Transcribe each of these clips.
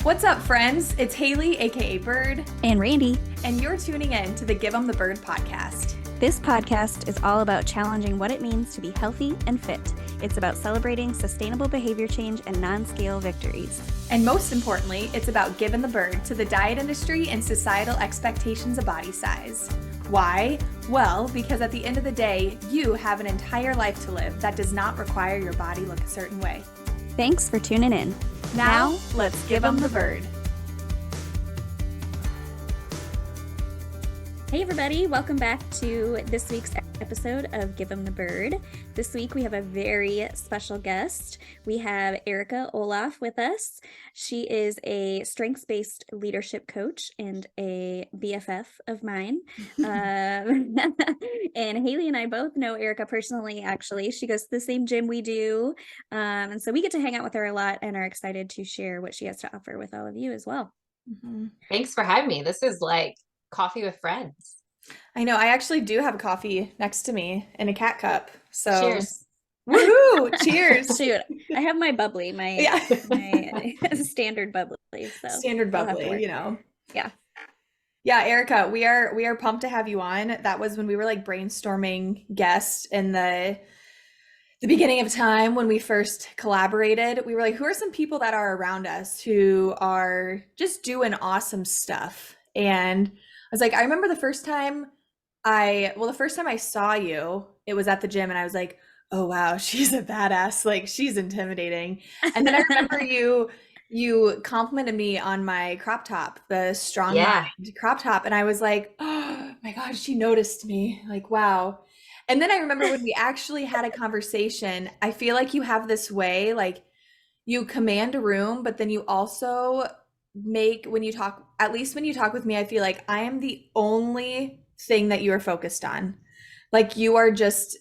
What's up, friends? It's Haley, aka Bird, and Randy, and you're tuning in to the Give 'em the Bird podcast. This podcast is all about challenging what it means to be healthy and fit. It's about celebrating sustainable behavior change and non-scale victories. And most importantly, it's about giving the bird to the diet industry and societal expectations of body size. Why? Well, because at the end of the day, you have an entire life to live that does not require your body look a certain way. Thanks for tuning in. Now, let's give 'em the bird. Hey everybody, welcome back to this week's episode of Give 'em the Bird. This week we have a very special guest. We have Arica Ohloff with us. She is a strengths-based leadership coach and a BFF of mine. And Haley and I both know Arica personally, actually. She goes to the same gym we do. And so we get to hang out with her a lot and are excited to share what she has to offer with all of you as well. Mm-hmm. Thanks for having me. This is like coffee with friends. I know. I actually do have a coffee next to me in a cat cup. So cheers. Woohoo! Cheers. Shoot. I have my bubbly, my standard bubbly. So standard bubbly, you know. Yeah. Yeah, Arica, we are pumped to have you on. That was when we were like brainstorming guests in the beginning of time when we first collaborated. We were like, who are some people that are around us who are just doing awesome stuff? And I was like, I remember the first time I saw you, it was at the gym, and I was like, oh wow, she's a badass. Like, she's intimidating. And then I remember you complimented me on my crop top, the Strong Mind crop top, and I was like, oh my God, she noticed me. Like, wow. And then I remember when we actually had a conversation, I feel like you have this way, like you command a room, but then you also when you talk with me, I feel like I am the only thing that you are focused on. Like you just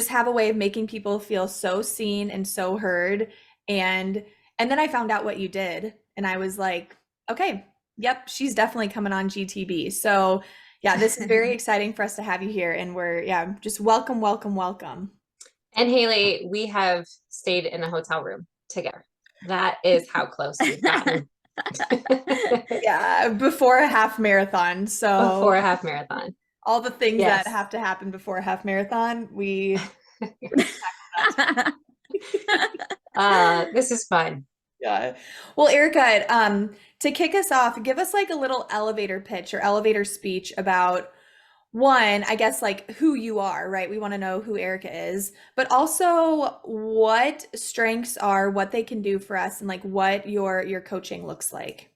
have a way of making people feel so seen and so heard. And then I found out what you did, and I was like, okay, yep, she's definitely coming on GTB. So yeah, this is very exciting for us to have you here, and we're just welcome. And Haley, we have stayed in a hotel room together. That is how close we've gotten. Yeah, before a half marathon. So before a half marathon, all the things that have to happen before a half marathon, we this is fun. Yeah. Well, Arica, to kick us off, give us like a little elevator pitch or elevator speech about one, I guess, like who you are, right? We want to know who Arica is, but also what strengths are, what they can do for us, and like what your coaching looks like.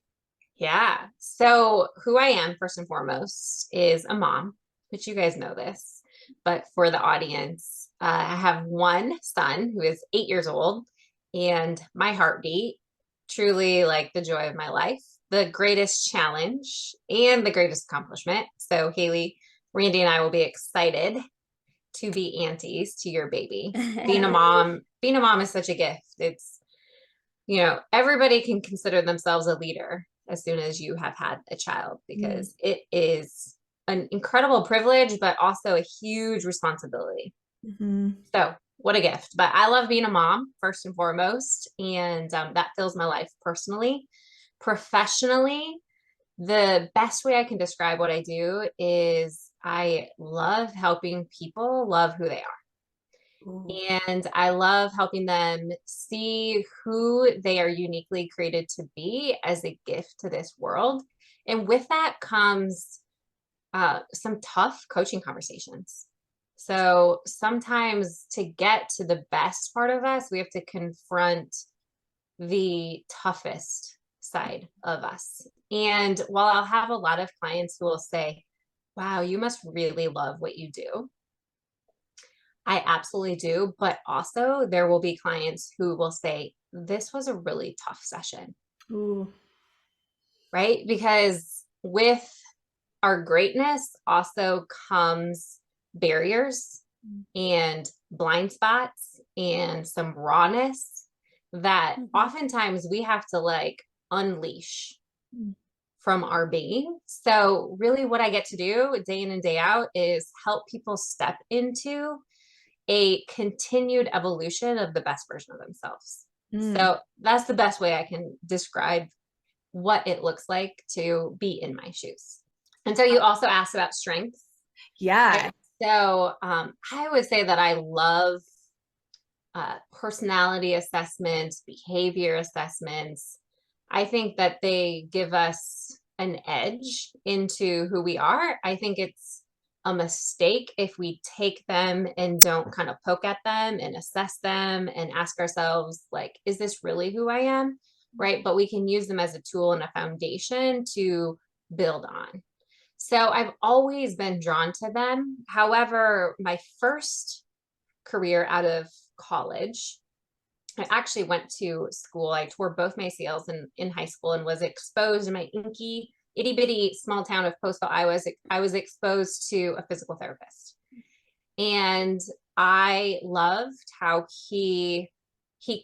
Yeah. So who I am, first and foremost, is a mom, which you guys know this, but for the audience, I have one son who is 8 years old, and my heartbeat, truly like the joy of my life, the greatest challenge and the greatest accomplishment. So Haley, Randy and I will be excited to be aunties to your baby. Being a mom is such a gift. It's, everybody can consider themselves a leader as soon as you have had a child, because it is an incredible privilege, but also a huge responsibility. Mm-hmm. So what a gift. But I love being a mom first and foremost. And that fills my life personally. Professionally, the best way I can describe what I do is I love helping people love who they are. Ooh. And I love helping them see who they are uniquely created to be as a gift to this world. And with that comes some tough coaching conversations. So sometimes to get to the best part of us, we have to confront the toughest side of us. And while I'll have a lot of clients who will say, wow, you must really love what you do. I absolutely do. But also there will be clients who will say, this was a really tough session. Ooh. Right? Because with our greatness also comes barriers and blind spots and some rawness that oftentimes we have to like unleash from our being. So really what I get to do day in and day out is help people step into a continued evolution of the best version of themselves. So that's the best way I can describe what it looks like to be in my shoes. And so you also asked about strengths. Yeah. Right? So I would say that I love personality assessments, behavior assessments. I think that they give us an edge into who we are. I think it's a mistake if we take them and don't kind of poke at them and assess them and ask ourselves, like, is this really who I am? Right. But we can use them as a tool and a foundation to build on. So I've always been drawn to them. However, my first career out of college, I actually went to school. I tore both my ACLs in high school and was exposed in my inky, itty bitty small town of Postville, Iowa. I was exposed to a physical therapist. And I loved how he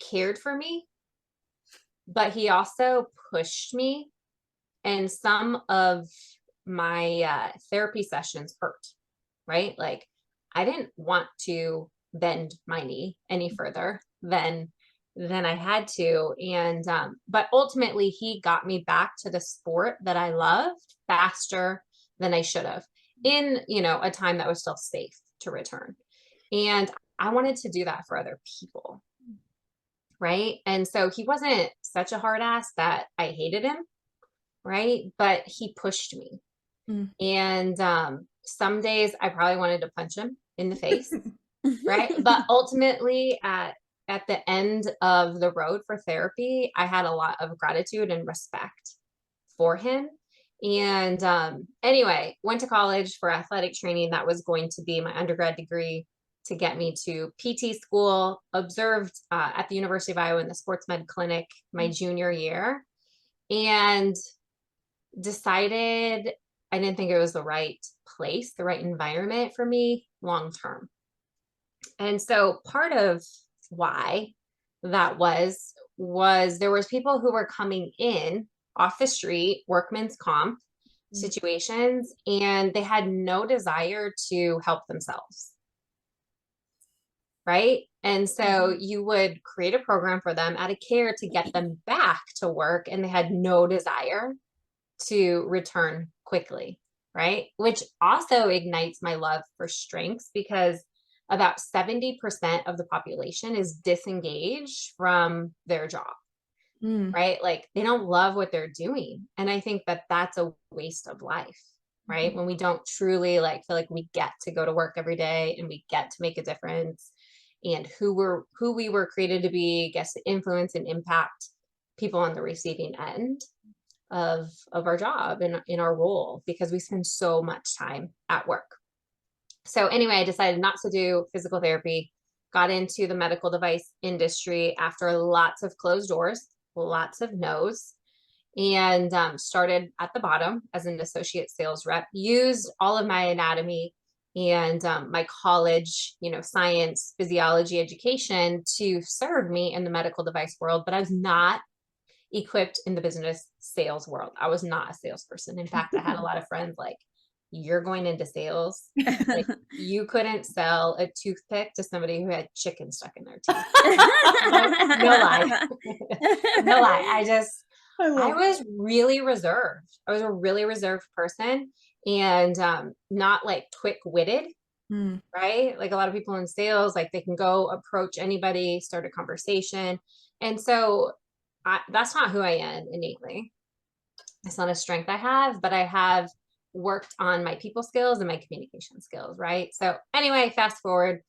cared for me, but he also pushed me. And some of my therapy sessions hurt, right? Like I didn't want to bend my knee any further than I had to. And but ultimately he got me back to the sport that I loved faster than I should have in, a time that was still safe to return. And I wanted to do that for other people. Right. And so he wasn't such a hard ass that I hated him. Right. But he pushed me. Mm. And some days I probably wanted to punch him in the face, right? But ultimately, at the end of the road for therapy, I had a lot of gratitude and respect for him. And anyway, went to college for athletic training. That was going to be my undergrad degree to get me to PT school. Observed at the University of Iowa in the sports med clinic my junior year, and decided I didn't think it was the right place, the right environment for me long term. And so part of why that was there was people who were coming in off the street, workman's comp situations, and they had no desire to help themselves. Right. And so you would create a program for them out of care to get them back to work, and they had no desire to return quickly, right? Which also ignites my love for strengths, because about 70% of the population is disengaged from their job, right? Like they don't love what they're doing. And I think that that's a waste of life, right? When we don't truly like feel like we get to go to work every day and we get to make a difference, and who we were created to be gets to influence and impact people on the receiving end of our job and in our role, because we spend so much time at work. So anyway, I decided not to do physical therapy, got into the medical device industry after lots of closed doors, lots of no's, and started at the bottom as an associate sales rep, used all of my anatomy and my college, science, physiology education to serve me in the medical device world, but I was not equipped in the business sales world. I was not a salesperson. In fact, I had a lot of friends like, you're going into sales. Like, you couldn't sell a toothpick to somebody who had chicken stuck in their teeth. No lie. No lie. I was really reserved. I was a really reserved person, and not like quick-witted, right? Like a lot of people in sales, like they can go approach anybody, start a conversation. And so that's not who I am innately. It's not a strength I have, but I have worked on my people skills and my communication skills, right? So anyway, fast forward,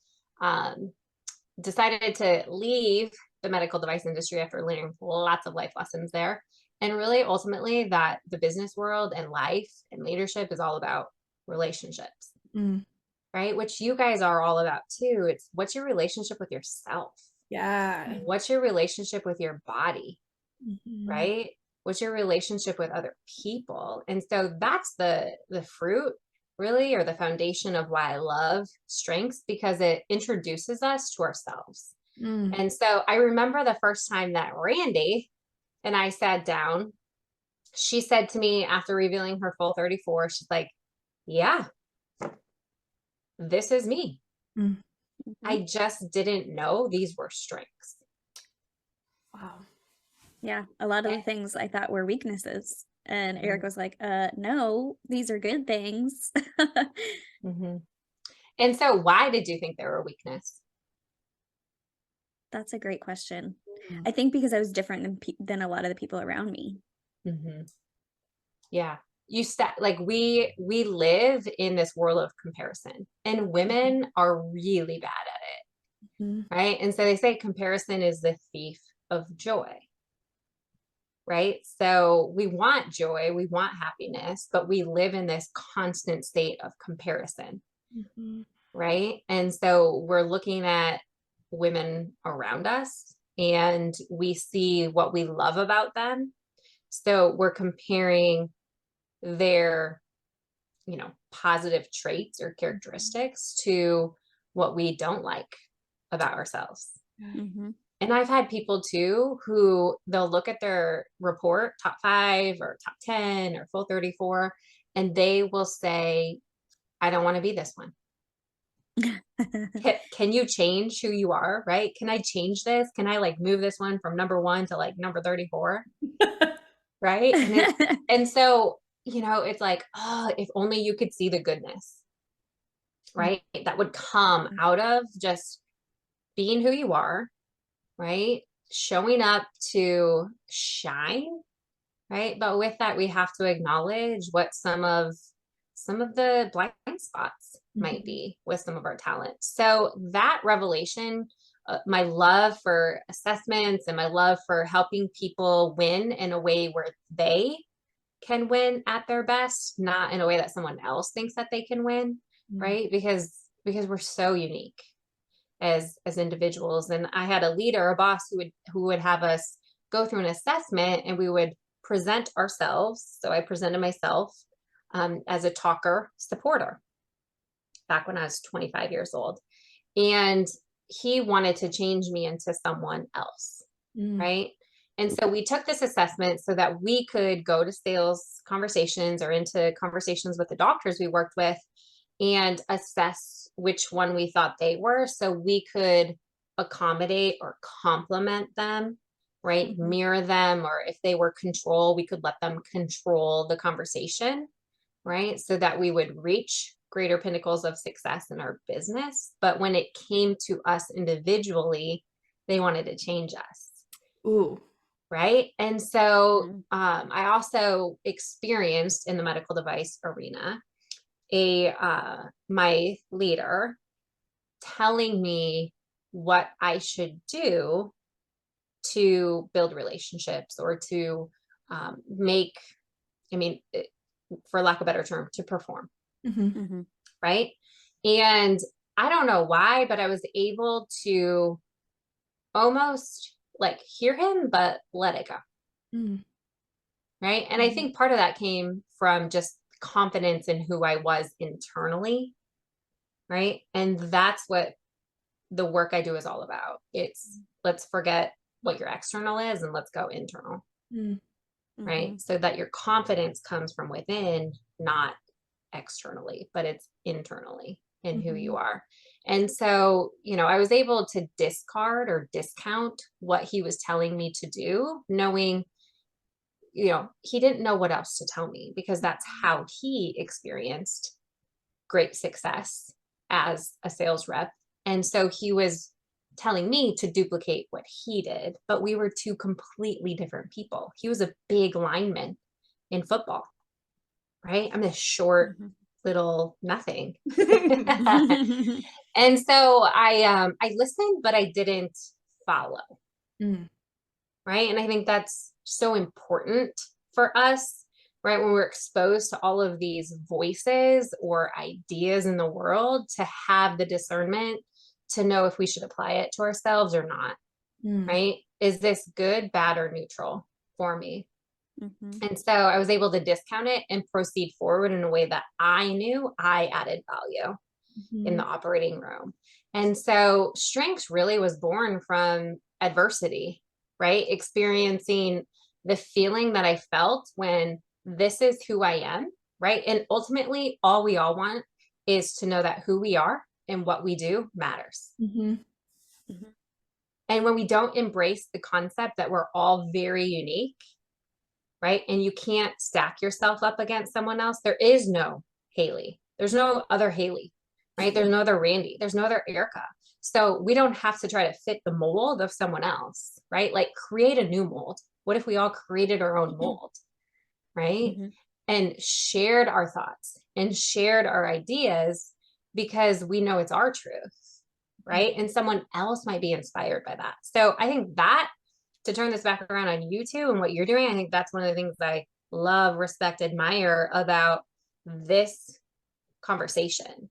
decided to leave the medical device industry after learning lots of life lessons there. And really, ultimately, that the business world and life and leadership is all about relationships, right? Which you guys are all about too. It's what's your relationship with yourself? Yeah. What's your relationship with your body? Right? What's your relationship with other people? And so that's the fruit, really, or the foundation of why I love strengths, because it introduces us to ourselves. And so I remember the first time that Randi and I sat down, she said to me after revealing her full 34, she's like, yeah, this is me. I just didn't know these were strengths. Wow. Yeah, a lot of the things I thought were weaknesses. And Eric was like, no, these are good things. Mm-hmm. And so why did you think they were a weakness? That's a great question. Mm. I think because I was different than a lot of the people around me. Mm-hmm. Yeah. Like we live in this world of comparison, and women are really bad at it, Mm-hmm. right? And so they say comparison is the thief of joy, right? So we want joy, we want happiness, but we live in this constant state of comparison, Mm-hmm. right? And so we're looking at women around us and we see what we love about them. So we're comparing their, positive traits or characteristics to what we don't like about ourselves. Mm-hmm. And I've had people too who they'll look at their report, top 5 or top 10 or full 34, and they will say, I don't want to be this one. Can you change who you are? Right? Can I change this? Can I like move this one from number 1 to like number 34? Right? And so, it's like, oh, if only you could see the goodness, right? That would come out of just being who you are, right? Showing up to shine, right? But with that, we have to acknowledge what some of the blind spots might be with some of our talents. So that revelation, my love for assessments and my love for helping people win in a way where they can win at their best, not in a way that someone else thinks that they can win, right? Because we're so unique as individuals. And I had a leader, a boss who would have us go through an assessment and we would present ourselves. So I presented myself as a talker supporter back when I was 25 years old. And he wanted to change me into someone else, right? And so we took this assessment so that we could go to sales conversations or into conversations with the doctors we worked with and assess which one we thought they were so we could accommodate or complement them, right? Mirror them, or if they were control, we could let them control the conversation, right? So that we would reach greater pinnacles of success in our business. But when it came to us individually, they wanted to change us. Ooh. Right. And so I also experienced in the medical device arena my leader telling me what I should do to build relationships or to make, for lack of a better term, to perform. Right. And I don't know why, but I was able to almost like hear him, but let it go. Right. And I think part of that came from just confidence in who I was internally. Right. And that's what the work I do is all about. It's let's forget what your external is and let's go internal. Right. So that your confidence comes from within, not externally, but it's internally in who you are. And so, I was able to discard or discount what he was telling me to do, knowing, he didn't know what else to tell me because that's how he experienced great success as a sales rep. And so he was telling me to duplicate what he did, but we were two completely different people. He was a big lineman in football, right? I'm this short little nothing. And so I listened, but I didn't follow. Right. And I think that's so important for us, right? When we're exposed to all of these voices or ideas in the world, to have the discernment to know if we should apply it to ourselves or not. Right. Is this good, bad, or neutral for me? And so I was able to discount it and proceed forward in a way that I knew I added value in the operating room. And so strengths really was born from adversity, right? Experiencing the feeling that I felt when this is who I am, right? And ultimately, all we all want is to know that who we are and what we do matters. And when we don't embrace the concept that we're all very unique, right? And you can't stack yourself up against someone else. There is no Haley. There's no other Haley, right? There's no other Randy. There's no other Arica. So we don't have to try to fit the mold of someone else, right? Like create a new mold. What if we all created our own mold, right? Mm-hmm. And shared our thoughts and shared our ideas because we know it's our truth, right? And someone else might be inspired by that. So I think that, to turn this back around on you two and what you're doing, I think that's one of the things I love, respect, admire about this conversation,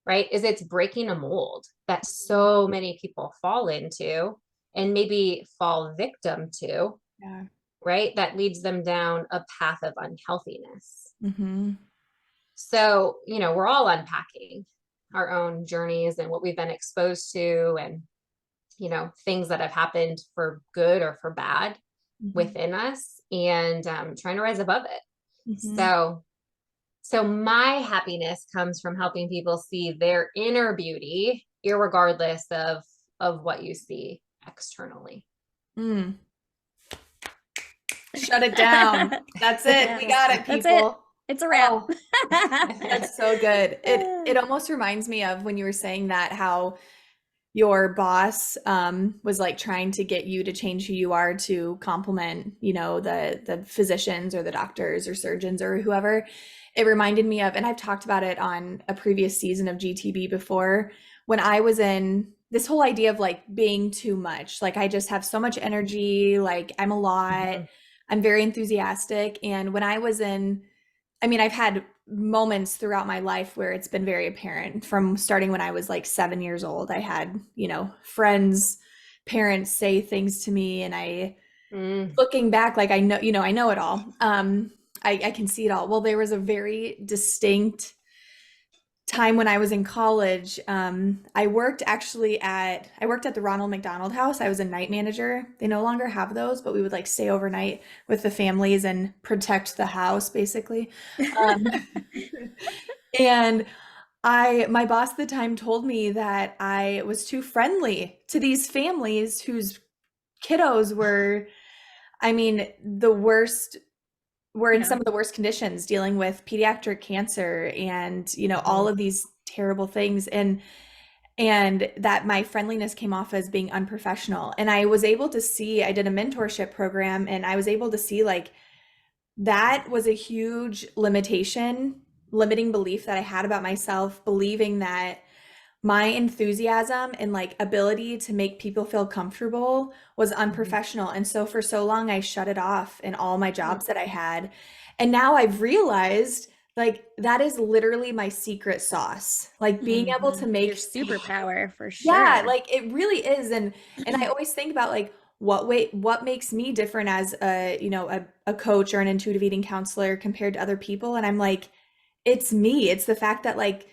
right? Is it's breaking a mold that so many people fall into and maybe fall victim to, Yeah. right? That leads them down a path of unhealthiness. Mm-hmm. So, you know, we're all unpacking our own journeys and what we've been exposed to, and, you know, things that have happened for good or for bad within us, and trying to rise above it. Mm-hmm. So my happiness comes from helping people see their inner beauty, irregardless of what you see externally. Mm. Shut it down. That's it. Yeah. We got it, That's people. it. It's a wrap. Oh, that's so good. It almost reminds me of when you were saying that, how your boss was like trying to get you to change who you are to complement, you know, the physicians or the doctors or surgeons or whoever. It reminded me of, and I've talked about it on a previous season of GTB before, when I was in this whole idea of like being too much. Like I just have so much energy, like I'm a lot, I'm very enthusiastic. And when I was in, I mean, I've had moments throughout my life where it's been very apparent, from starting when I was like 7 years old. I had, you know, friends, parents say things to me, and I, looking back, like I know, you know, I know it all. I can see it all. Well, there was a very distinct time when I was in college. I worked at the Ronald McDonald House. I was a night manager. They no longer have those, but we would like stay overnight with the families and protect the house, basically. Um, and my boss at the time told me that I was too friendly to these families whose kiddos were, I mean, the worst, were in Yeah. some of the worst conditions, dealing with pediatric cancer and, you know, all of these terrible things. And that my friendliness came off as being unprofessional. And I was able to see, I did a mentorship program, and I was able to see like that was a huge limiting belief that I had about myself, believing that my enthusiasm and like ability to make people feel comfortable was unprofessional. And so for so long, I shut it off in all my jobs that I had. And now I've realized like that is literally my secret sauce, like being able to Your make, superpower for yeah, sure. like it really is. And I always think about like what makes me different as a, you know, a coach or an intuitive eating counselor compared to other people. And I'm like, it's me. It's the fact that like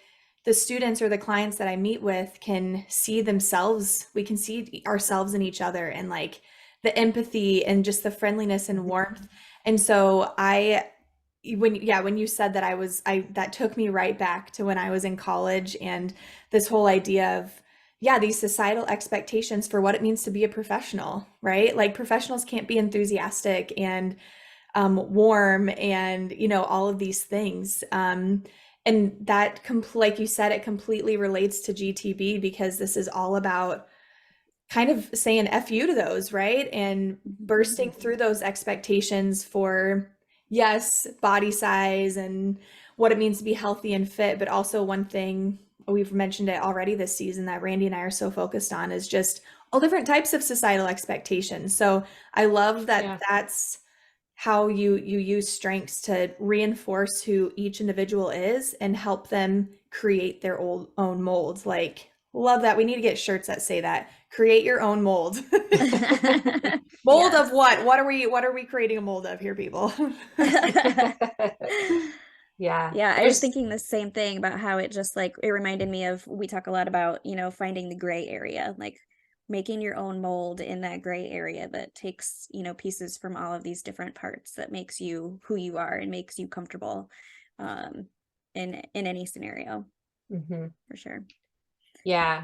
the students or the clients that I meet with can see themselves, we can see ourselves in each other, and like the empathy and just the friendliness and warmth. And so when you said that, that took me right back to when I was in college, and this whole idea of, yeah, these societal expectations for what it means to be a professional, right? Like professionals can't be enthusiastic and warm and, you know, all of these things. And that, like you said, it completely relates to GTB, because this is all about kind of saying F you to those, right? And bursting through those expectations for, yes, body size and what it means to be healthy and fit. But also, one thing, we've mentioned it already this season, that Randy and I are so focused on, is just all different types of societal expectations. So I love that that's how you use strengths to reinforce who each individual is and help them create their own mold. Like, love that. We need to get shirts that say that. Create your own mold. Mold of what? What are we creating a mold of here, people? Yeah. Yeah, I was thinking the same thing about how it just like it reminded me of, we talk a lot about, you know, finding the gray area, like making your own mold in that gray area that takes, you know, pieces from all of these different parts that makes you who you are and makes you comfortable in any scenario. Mm-hmm. For sure. Yeah.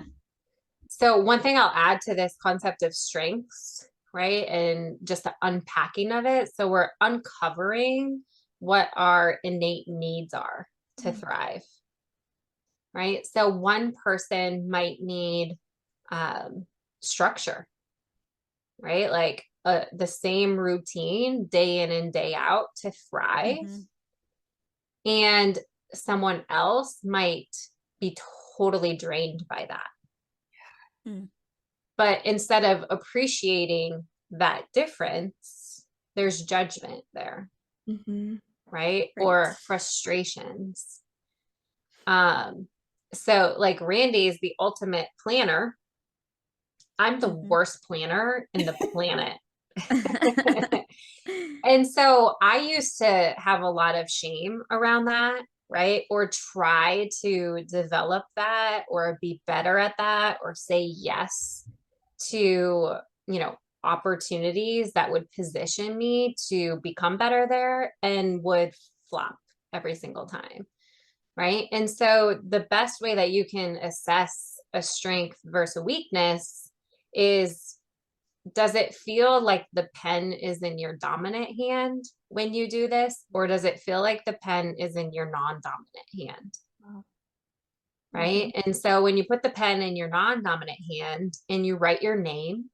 So one thing I'll add to this concept of strengths, right? And just the unpacking of it. So we're uncovering what our innate needs are to thrive, right? So one person might need structure, right? Like the same routine day in and day out to thrive. And someone else might be totally drained by that. But instead of appreciating that difference, there's judgment there, right? Or frustrations. So like Randy is the ultimate planner. I'm the worst planner in the planet. And so I used to have a lot of shame around that, right? Or try to develop that or be better at that or say yes to, opportunities that would position me to become better there and would flop every single time. Right. And so the best way that you can assess a strength versus a weakness is, does it feel like the pen is in your dominant hand when you do this? Or does it feel like the pen is in your non-dominant hand? Right. And so when you put the pen in your non-dominant hand and you write your name,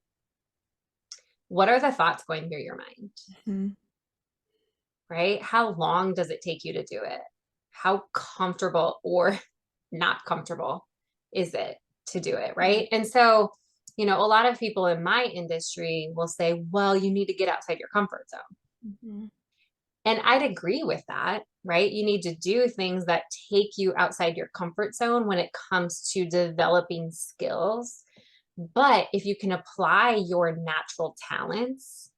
what are the thoughts going through your mind? Right? How long does it take you to do it? How comfortable or not comfortable is it to do it? Right. And so, a lot of people in my industry will say, well, you need to get outside your comfort zone. And I'd agree with that, right? You need to do things that take you outside your comfort zone when it comes to developing skills. But if you can apply your natural talents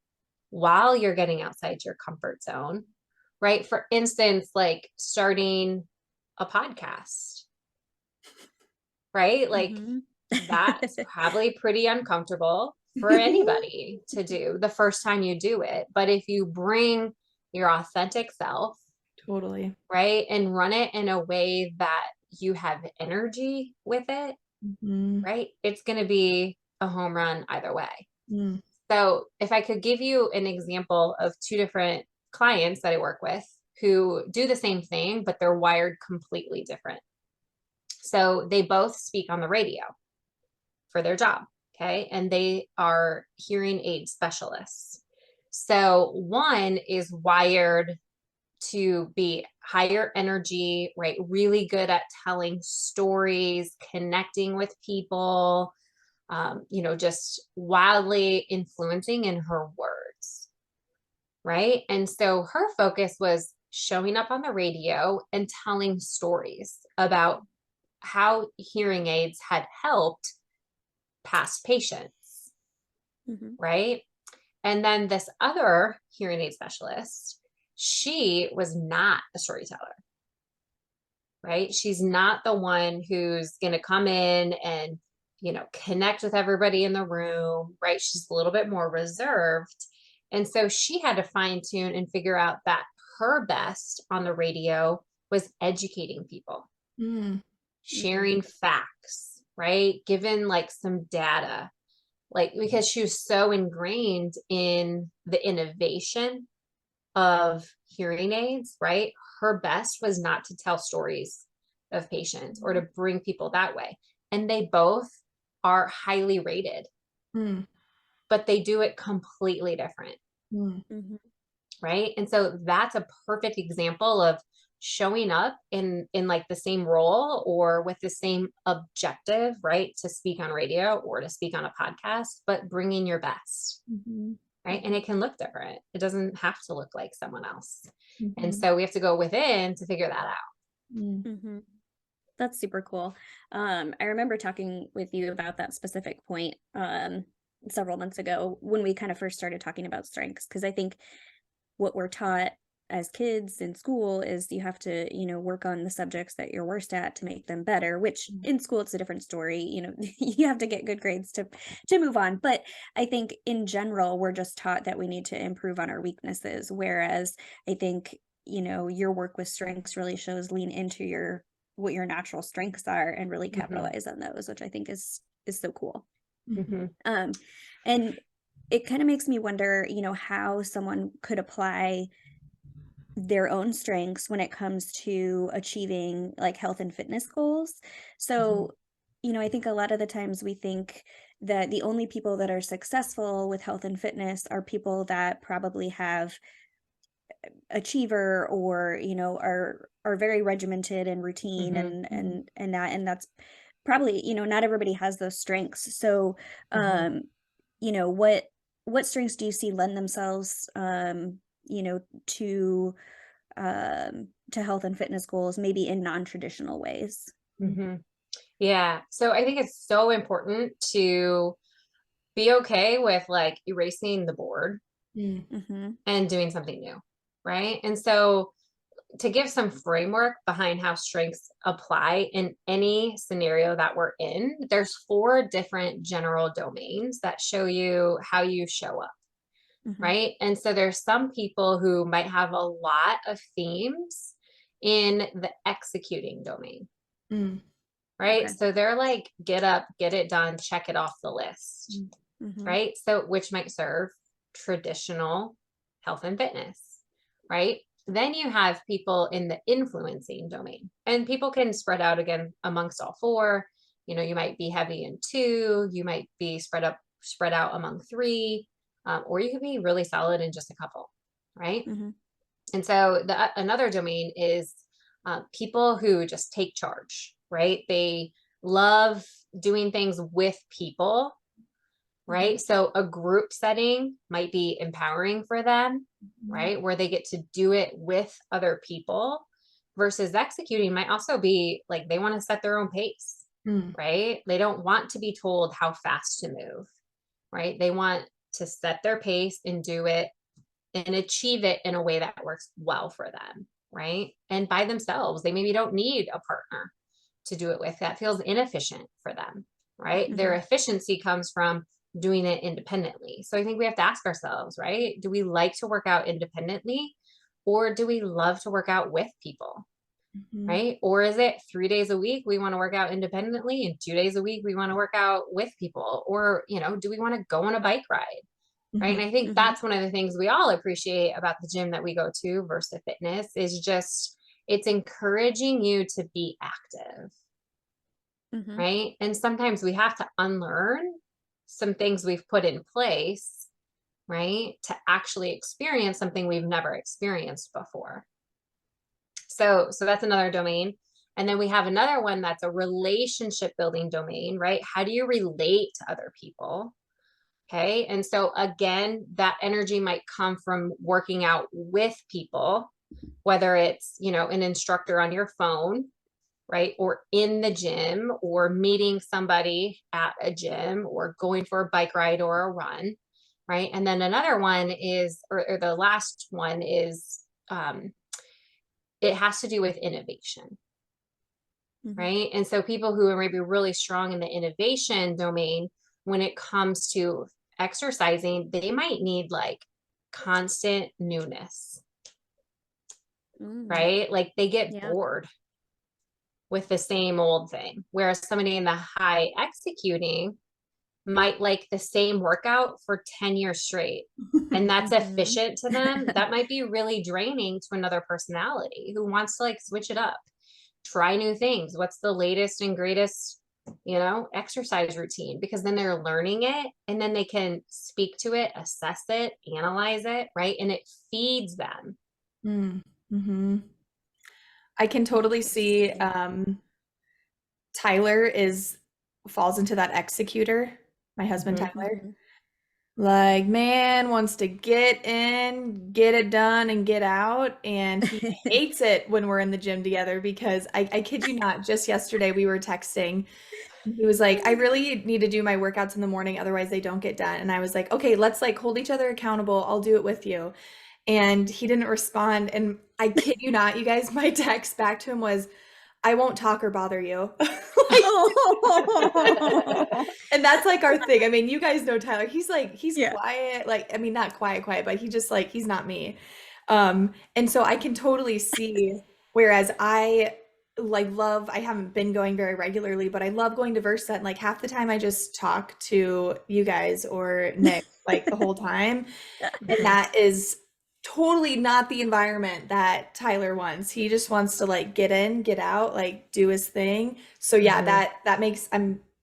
while you're getting outside your comfort zone, right? For instance, like starting a podcast, right? Like that's probably pretty uncomfortable for anybody to do the first time you do it. But if you bring your authentic self, Totally. right, and run it in a way that you have energy with it, right, it's going to be a home run either way. So if I could give you an example of two different clients that I work with who do the same thing, but they're wired completely different. So they both speak on the radio for their job. Okay. And they are hearing aid specialists. So one is wired to be higher energy, right? Really good at telling stories, connecting with people, just wildly influencing in her words, right? And so her focus was showing up on the radio and telling stories about how hearing aids had helped past patients, right? And then this other hearing aid specialist, she was not a storyteller, right? She's not the one who's going to come in and, connect with everybody in the room, right? She's a little bit more reserved. And so she had to fine tune and figure out that her best on the radio was educating people, sharing facts, right? Given like some data, like because she was so ingrained in the innovation of hearing aids, right? Her best was not to tell stories of patients or to bring people that way. And they both are highly rated, but they do it completely different. Right. And so that's a perfect example of showing up in like the same role or with the same objective, right? To speak on radio or to speak on a podcast, but bringing your best. Right. And it can look different. It doesn't have to look like someone else. And so we have to go within to figure that out. That's super cool. I remember talking with you about that specific point several months ago when we kind of first started talking about strengths, because I think what we're taught as kids in school is you have to, work on the subjects that you're worst at to make them better, which in school it's a different story. You have to get good grades to move on. But I think in general, we're just taught that we need to improve on our weaknesses. Whereas I think, your work with strengths really shows lean into what your natural strengths are and really capitalize on those, which I think is is so cool. Mhm. And it kind of makes me wonder, how someone could apply their own strengths when it comes to achieving like health and fitness goals. So, I think a lot of the times we think that the only people that are successful with health and fitness are people that probably have achiever or, are very regimented and routine Mhm. and that's probably, not everybody has those strengths. So, Mhm. um, what strengths do you see lend themselves, you know, to to health and fitness goals, maybe in non-traditional ways? Mhm. Yeah. So I think it's so important to be okay with like erasing the board Mm. Mm-hmm. and doing something new. Right. And so to give some framework behind how strengths apply in any scenario that we're in, there's 4 different general domains that show you how you show up. Mm-hmm. Right. And so there's some people who might have a lot of themes in the executing domain. Mm. Right. Okay. So they're like, get up, get it done, check it off the list. Mm-hmm. Right. So, which might serve traditional health and fitness. Right. Then you have people in the influencing domain, and people can spread out again amongst all 4. You might be heavy in 2, you might be spread out among 3, or you could be really solid in just a couple. Right. Mm-hmm. And so another domain is people who just take charge, right? They love doing things with people, right? So a group setting might be empowering for them, right? Where they get to do it with other people, versus executing might also be like they want to set their own pace, Mm. right? They don't want to be told how fast to move, right? They want to set their pace and do it and achieve it in a way that works well for them, right? And by themselves, they maybe don't need a partner to do it with. That feels inefficient for them, right? Mm-hmm. Their efficiency comes from doing it independently. So I think we have to ask ourselves, right? Do we like to work out independently, or do we love to work out with people? Mhm. Right? Or is it 3 days a week we want to work out independently and 2 days a week we want to work out with people? Or, do we want to go on a bike ride? Right. Mhm. And I think Mm-hmm. that's one of the things we all appreciate about the gym that we go to versus fitness is just it's encouraging you to be active. Mm-hmm. Right. And sometimes we have to unlearn some things we've put in place, right, to actually experience something we've never experienced before. So that's another domain. And then we have another one that's a relationship building domain, right? How do you relate to other people? Okay. And so again, that energy might come from working out with people, whether it's, an instructor on your phone, right? Or in the gym, or meeting somebody at a gym, or going for a bike ride or a run. Right. And then another one is, or the last one is, it has to do with innovation. Mm-hmm. Right. And so people who are maybe really strong in the innovation domain, when it comes to exercising, they might need like constant newness, Mm. right? Like they get Yeah. bored with the same old thing. Whereas somebody in the high executing might like the same workout for 10 years straight. And that's Mm-hmm. efficient to them. That might be really draining to another personality who wants to like switch it up, try new things. What's the latest and greatest, exercise routine? Because then they're learning it and then they can speak to it, assess it, analyze it, right? And it feeds them. Mm. Mhm. I can totally see Interesting. Tyler falls into that executor, my husband Mhm. Tyler. Mm-hmm. Like, man wants to get in, get it done, and get out. And he hates it when we're in the gym together because I kid you not, just yesterday we were texting. He was like, I really need to do my workouts in the morning, otherwise they don't get done. And I was like, okay, let's like hold each other accountable. I'll do it with you. And he didn't respond. And I kid you not, you guys, my text back to him was, I won't talk or bother you. Like, Oh. and that's like our thing. I mean, you guys know Tyler. He's Yeah. quiet. Like, I mean, not quiet, but he just he's not me. And so I can totally see, whereas like love, I haven't been going very regularly, but I love going to Versa, and like half the time I just talk to you guys or Nick like the whole time. And Mhm. that is totally not the environment that Tyler wants. He just wants to like get in, get out, like do his thing. So yeah, Mhm. that makes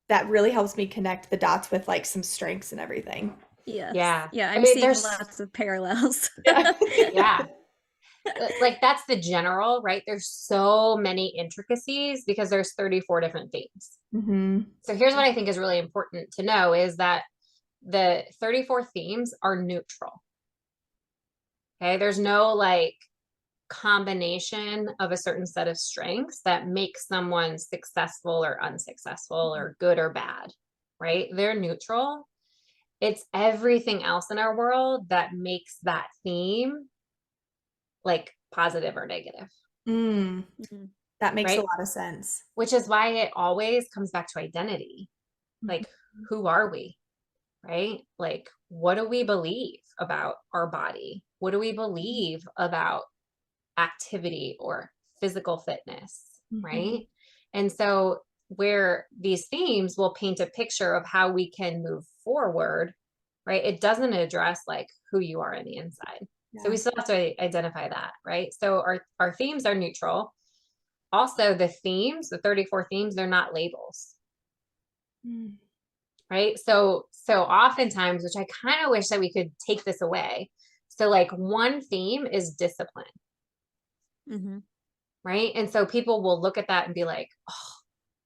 that really helps me connect the dots with like some strengths and everything. Yes. Yeah. Yeah, I I'm mean, seeing there's, lots of parallels. Yeah. yeah, like that's the general, right? There's so many intricacies because there's 34 different themes. Hmm. So here's what I think is really important to know is that the 34 themes are neutral. Okay. There's no like combination of a certain set of strengths that makes someone successful or unsuccessful or good or bad, right? They're neutral. It's everything else in our world that makes that theme like positive or negative, Mm, Mhm. that makes a right? lot of sense. Which is why it always comes back to identity. Mhm. Like, who are we? Right? Like, what do we believe about our body? What do we believe about activity or physical fitness? Mhm. Right? And so, where these themes will paint a picture of how we can move forward, right? It doesn't address like who you are on the inside. So we Yeah. still have to identify that, right? So our themes are neutral. Also, the themes, the 34 themes, they're not labels, Mm. right? So oftentimes, which I kind of wish that we could take this away. So like one theme is discipline, Mhm. right? And so people will look at that and be like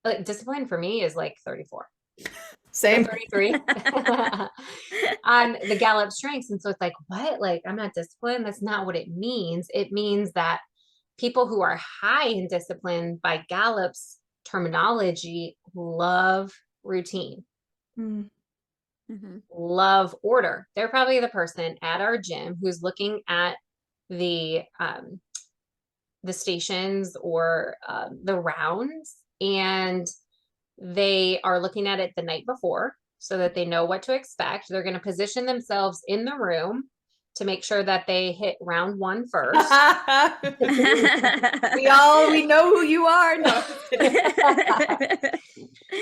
like discipline for me is like 34 or Same. 33 on the Gallup strengths. And so it's like, what? Like, I'm not disciplined. That's not what it means. It means that people who are high in discipline by Gallup's terminology love routine, Mm. Mhm. love order. They're probably the person at our gym who's looking at the stations or the rounds, and they are looking at it the night before so that they know what to expect. They're going to position themselves in the room to make sure that they hit round one first. We know who you are. No, I'm just kidding.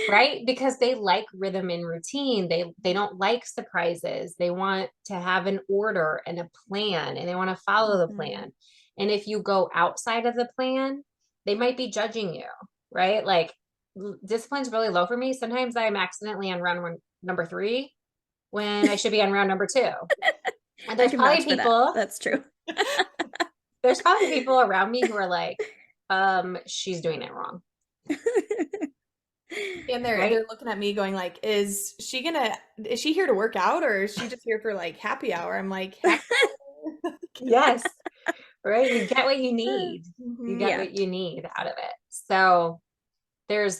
Right, because they like rhythm and routine. They don't like surprises. They want to have an order and a plan, and they want to follow the Mhm. plan. And if you go outside of the plan, they might be judging you, right? Like discipline's really low for me. Sometimes I'm accidentally on number 3 when I should be on round number 2. And I can vouch for that. That's true. there's probably people around me who are like, she's doing it wrong, And right? they're looking at me going like, is she here to work out, or is she just here for like happy hour? I'm like, happy hour? Yes. Right? You get what you need. You Mhm. get Yeah. what you need out of it. So there's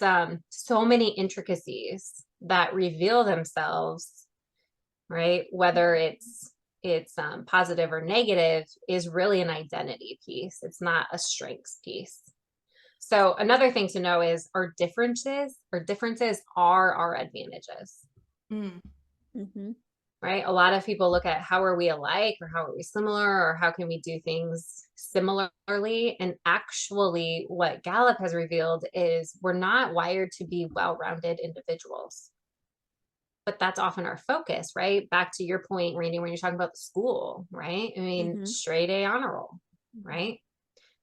so many intricacies that reveal themselves, right? Whether it's positive or negative is really an identity piece. It's not a strengths piece. So another thing to know is our differences are our advantages. Mm. Mhm. Right? A lot of people look at how are we alike or how are we similar or how can we do things similarly? And actually, what Gallup has revealed is we're not wired to be well rounded individuals. But that's often our focus, right? Back to your point, Randy, when you're talking about the school, right? I mean, Mhm. straight A honor roll, right?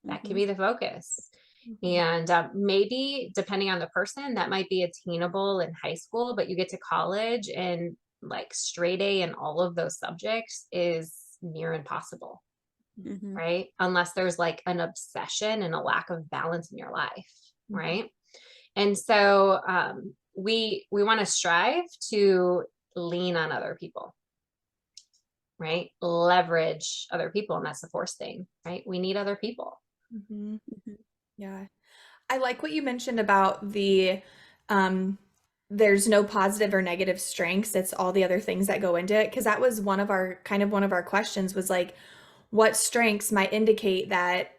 That can Mhm. be the focus. Mhm. And maybe depending on the person, that might be attainable in high school, but you get to college and like straight A in all of those subjects is near impossible, Mhm. right? Unless there's like an obsession and a lack of balance in your life, Mhm. right? And so we want to strive to lean on other people, right? Leverage other people. And that's the fourth thing, right? We need other people. Mhm. Mhm. Yeah. I like what you mentioned about um there's no positive or negative strengths. It's all the other things that go into it. Because that was one of our questions was like, what strengths might indicate that,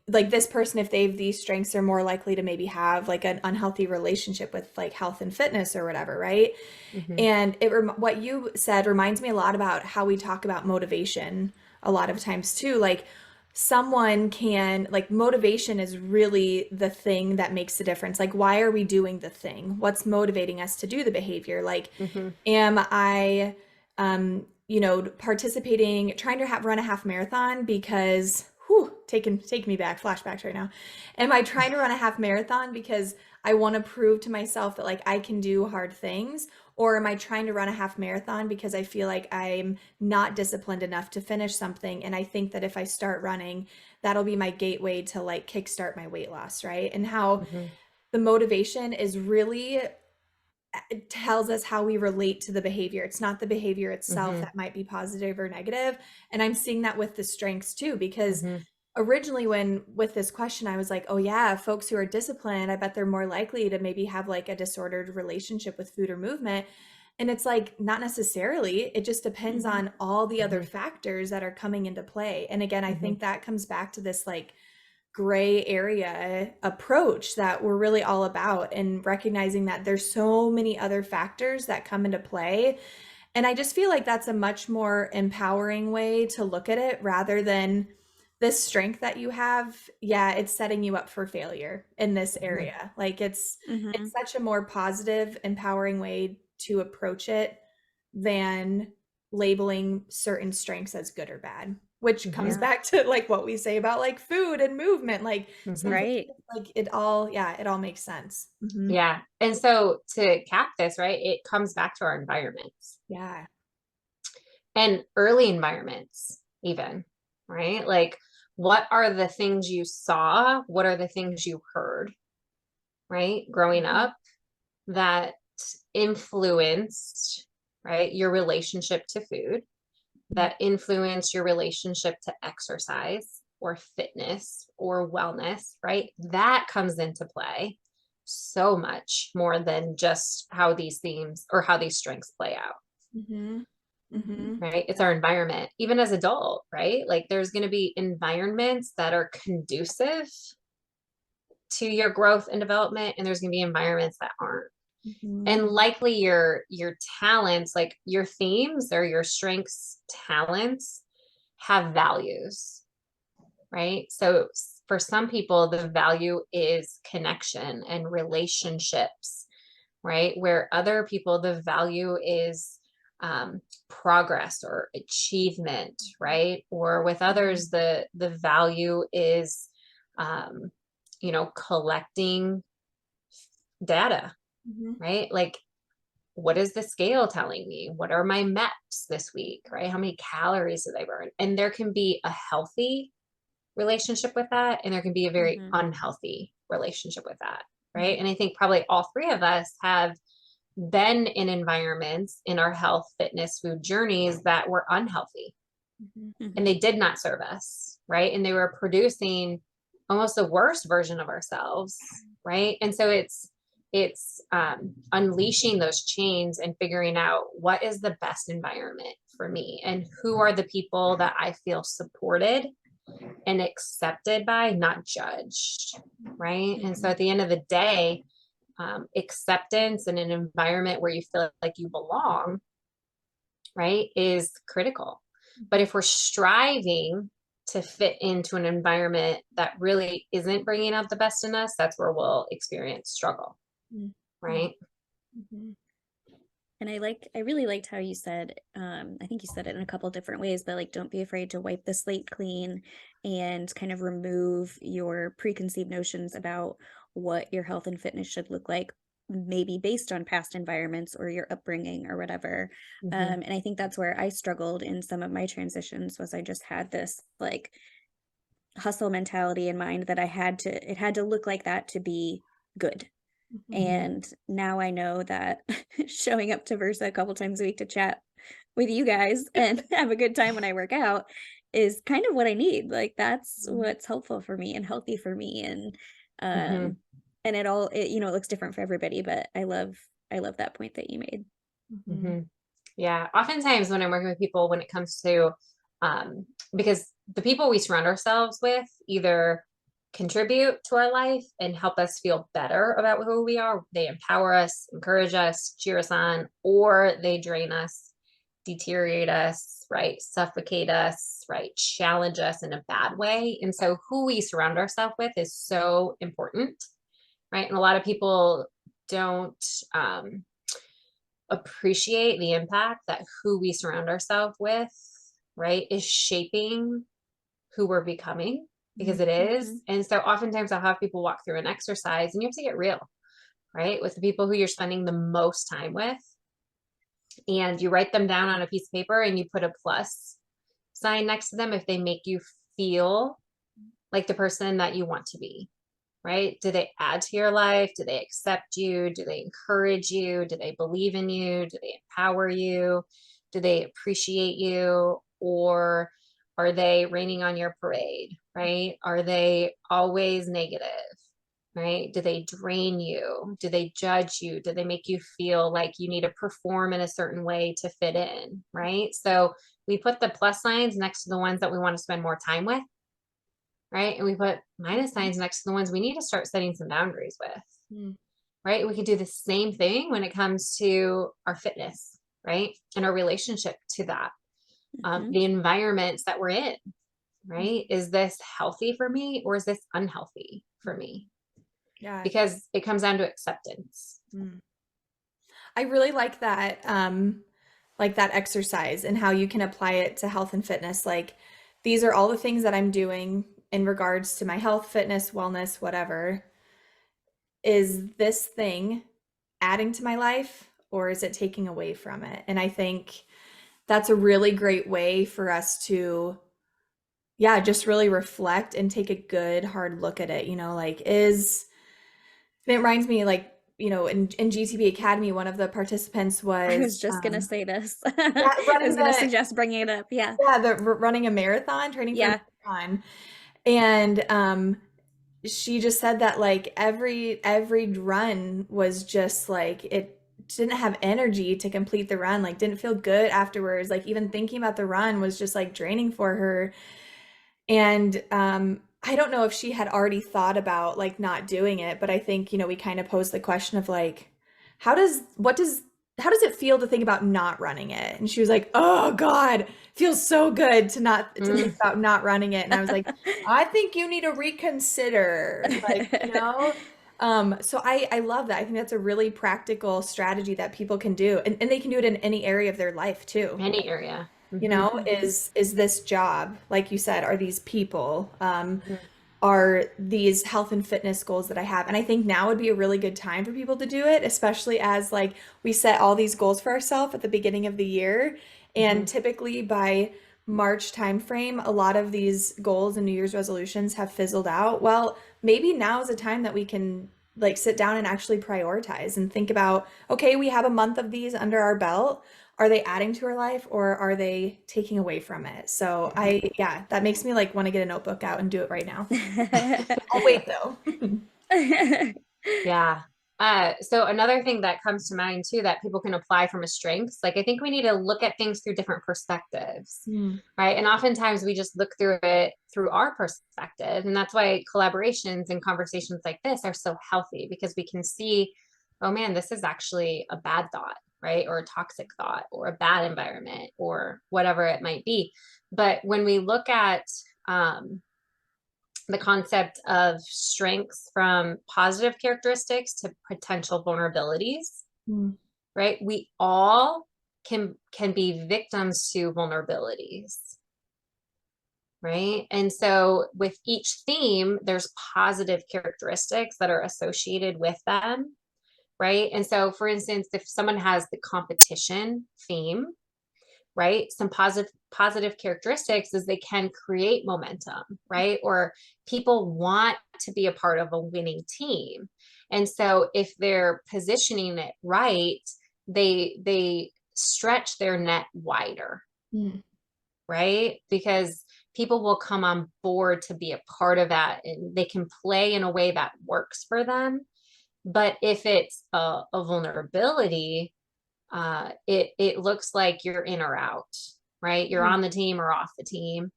like this person, if they have these strengths, they're more likely to maybe have like an unhealthy relationship with like health and fitness or whatever, right? Mm-hmm. And what you said reminds me a lot about how we talk about motivation a lot of times too. Like someone can, like, motivation is really the thing that makes the difference. Like, why are we doing the thing? What's motivating us to do the behavior? Like, Mm-hmm. am I, participating, trying to run a half marathon because, whew, take me back, flashbacks right now. Am I trying to run a half marathon because I want to prove to myself that like I can do hard things? Or am I trying to run a half marathon because I feel like I'm not disciplined enough to finish something? And I think that if I start running, that'll be my gateway to like kickstart my weight loss, right? And how Mm-hmm. the motivation is really, it tells us how we relate to the behavior. It's not the behavior itself Mm-hmm. that might be positive or negative. And I'm seeing that with the strengths too, because Mm-hmm. originally when with this question, I was like, oh yeah, folks who are disciplined, I bet they're more likely to maybe have like a disordered relationship with food or movement. And it's like, not necessarily. It just depends Mhm. on all the other Mm-hmm. factors that are coming into play. And again, I Mm-hmm. think that comes back to this like gray area approach that we're really all about, and recognizing that there's so many other factors that come into play. And I just feel like that's a much more empowering way to look at it, rather than this strength that you have. Yeah, it's setting you up for failure in this area. Like it's Mhm. such a more positive, empowering way to approach it than labeling certain strengths as good or bad, which Mm-hmm. comes Yeah. back to like what we say about like food and movement. Like Mm-hmm. sometimes Right. it's like it all, yeah, it all makes sense. Yeah. And so to cap this, right, it comes back to our environments Yeah. and early environments, even, right? Like, what are the things you saw? What are the things you heard, right? Growing Mhm. up that influenced, right, your relationship to food, that influenced your relationship to exercise or fitness or wellness, right? That comes into play so much more than just how these themes or how these strengths play out, Mhm. Mhm. right? It's our environment, even as adult, right? Like there's going to be environments that are conducive to your growth and development, and there's going to be environments that aren't. And Mhm. likely your talents, like your themes or your strengths, talents have values, right? So for some people, the value is connection and relationships, right? Where other people, the value is progress or achievement, right? Or with others, the value is, um, collecting data, Mhm. right? Like, what is the scale telling me? What are my MEPs this week, right? How many calories did I burn? And there can be a healthy relationship with that, and there can be a very Mhm. unhealthy relationship with that, right? And I think probably all three of us have been in environments in our health, fitness, food journeys that were unhealthy Mhm. and they Mhm. did not serve us, right? And they were producing almost the worst version of ourselves, right? And so it's unleashing those chains and figuring out what is the best environment for me and who are the people that I feel supported and accepted by, not judged, right? And so Mhm. at the end of the day, acceptance in an environment where you feel like you belong, right, is critical. But if we're striving to fit into an environment that really isn't bringing out the best in us, that's where we'll experience struggle, Mhm. right? Mhm. And I really liked how you said, I think you said it in a couple different ways, but like, don't be afraid to wipe the slate clean and kind of remove your preconceived notions about what your health and fitness should look like, maybe based on past environments or your upbringing or whatever. Mm-hmm. And I think that's where I struggled in some of my transitions, was I just had this like hustle mentality in mind that it had to look like that to be good. Mhm. Mm-hmm. And now I know that showing up to Versa a couple times a week to chat with you guys and have a good time when I work out is kind of what I need. Like that's what's helpful for me and healthy for me. Mm-hmm. And it looks different for everybody, but I love that point that you made. Mhm. Mm-hmm. Yeah. Oftentimes when I'm working with people, when it comes to, because the people we surround ourselves with either contribute to our life and help us feel better about who we are, they empower us, encourage us, cheer us on, or they drain us, deteriorate us, right? Suffocate us, right? Challenge us in a bad way. And so who we surround ourselves with is so important, right? And a lot of people don't appreciate the impact that who we surround ourselves with, right, is shaping who we're becoming, because it is. And so oftentimes I'll have people walk through an exercise and you have to get real, right, with the people who you're spending the most time with. And you write them down on a piece of paper and you put a plus sign next to them if they make you feel like the person that you want to be, right? Do they add to your life? Do they accept you? Do they encourage you? Do they believe in you? Do they empower you? Do they appreciate you? Or are they raining on your parade, right? Are they always negative, right? Do they drain you? Do they judge you? Do they make you feel like you need to perform in a certain way to fit in, right? So we put the plus signs next to the ones that we want to spend more time with, right? And we put minus signs next to the ones we need to start setting some boundaries with, right? We can do the same thing when it comes to our fitness, right? And our relationship to that, the environments that we're in, right? Is this healthy for me or is this unhealthy for me? Yeah. Because it comes down to acceptance. I really like that exercise and how you can apply it to health and fitness. Like, these are all the things that I'm doing in regards to my health, fitness, wellness, whatever. Is this thing adding to my life or is it taking away from it? And I think that's a really great way for us to, yeah, just really reflect and take a good hard look at it. Like, and it reminds me, like, in GTB Academy, one of the participants was, I was just gonna say this. yeah, I was gonna suggest bringing it up. Yeah. running a marathon, training for Yeah. a marathon. And she just said that, like, every run was just like, it didn't have energy to complete the run, like didn't feel good afterwards, like even thinking about the run was just like draining for her. And I don't know if she had already thought about like not doing it, but I think, we kind of posed the question of like, how does it feel to think about not running it? And she was like, oh God, feels so good to think about not running it. And I was like, I think you need to reconsider, like, so I love that. I think that's a really practical strategy that people can do. And they can do it in any area of their life too. Any area. Is this job, like you said, are these people, are these health and fitness goals that I have? And I think now would be a really good time for people to do it, especially as like we set all these goals for ourselves at the beginning of the year. And typically by March timeframe, a lot of these goals and New Year's resolutions have fizzled out. Well, maybe now is a time that we can like sit down and actually prioritize and think about, okay, we have a month of these under our belt. Are they adding to our life or are they taking away from it? So that makes me like want to get a notebook out and do it right now. I'll wait though. Yeah. So another thing that comes to mind too, that people can apply from a strengths, like I think we need to look at things through different perspectives, right? And oftentimes we just look through it through our perspective. And that's why collaborations and conversations like this are so healthy, because we can see, oh man, this is actually a bad thought, right? Or a toxic thought or a bad environment or whatever it might be. But when we look at, the concept of strengths from positive characteristics to potential vulnerabilities, right? We all can be victims to vulnerabilities, right? And so with each theme, there's positive characteristics that are associated with them, right? And so for instance, if someone has the competition theme, right, some positive characteristics is they can create momentum, right? Or people want to be a part of a winning team. And so if they're positioning it right, they stretch their net wider, right? Because people will come on board to be a part of that and they can play in a way that works for them. But if it's a vulnerability, it looks like you're in or out, right? You're on the team or off the team.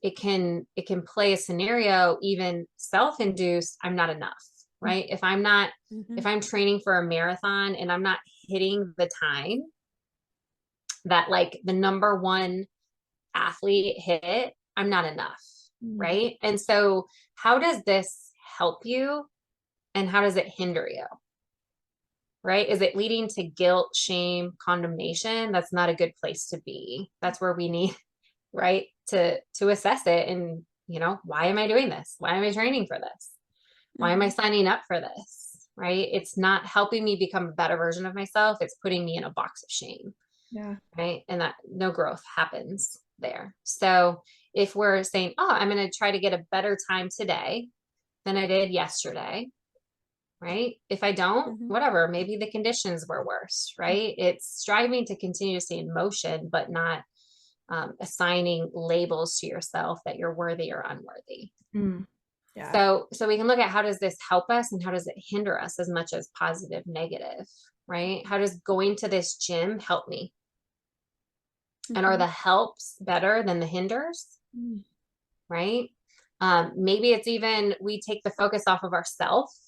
It can play a scenario, even self-induced, I'm not enough, right? If I'm training for a marathon and I'm not hitting the time, that like the number one athlete hit it, I'm not enough. Right. And so how does this help you and how does it hinder you? Right? Is it leading to guilt, shame, condemnation? That's not a good place to be. That's where we need, right, to assess it and, you know, why am I doing this? Why am I training for this? Why am I signing up for this? Right? It's not helping me become a better version of myself. It's putting me in a box of shame. Yeah. Right? And that no growth happens there. So if we're saying, oh, I'm going to try to get a better time today than I did yesterday, right? If I don't, whatever, maybe the conditions were worse, right? It's striving to continue to stay in motion, but not assigning labels to yourself that you're worthy or unworthy. Yeah. So we can look at how does this help us and how does it hinder us as much as positive, negative, right? How does going to this gym help me? And are the helps better than the hinders? Right? Maybe it's even we take the focus off of ourselves,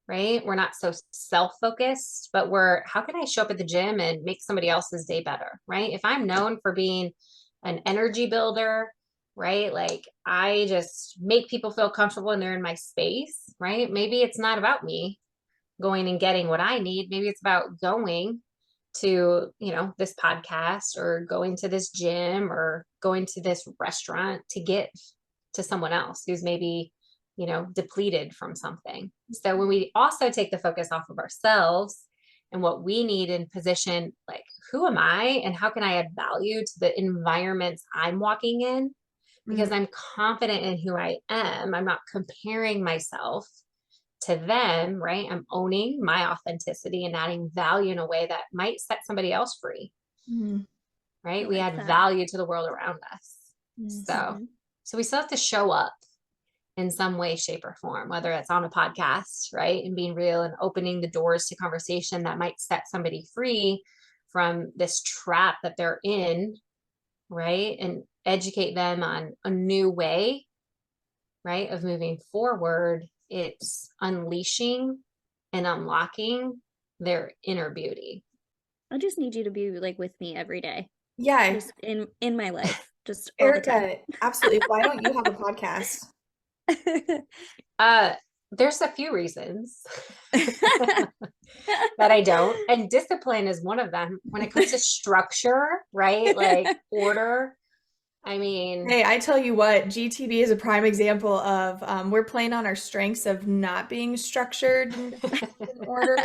right? We're not so self-focused, but how can I show up at the gym and make somebody else's day better, right? If I'm known for being an energy builder, right? Like I just make people feel comfortable and they're in my space, right? Maybe it's not about me going and getting what I need. Maybe it's about going to, you know, this podcast or going to this gym or going to this restaurant to give to someone else who's maybe, you know, depleted from something. So when we also take the focus off of ourselves and what we need in position, like who am I and how can I add value to the environments I'm walking in? Because I'm confident in who I am. I'm not comparing myself to them, right? I'm owning my authenticity and adding value in a way that might set somebody else free, right? We add value to the world around us. So we still have to show up in some way, shape, or form, whether it's on a podcast, right? And being real and opening the doors to conversation that might set somebody free from this trap that they're in, right? And educate them on a new way, right? Of moving forward. It's unleashing and unlocking their inner beauty. I just need you to be like with me every day. Yeah. Just in my life. Just all the time. Arica, absolutely. Why don't you have a podcast? There's a few reasons that I don't, and discipline is one of them. When it comes to structure, right? Like order. I mean, hey, I tell you what, GTB is a prime example of we're playing on our strengths of not being structured and in order.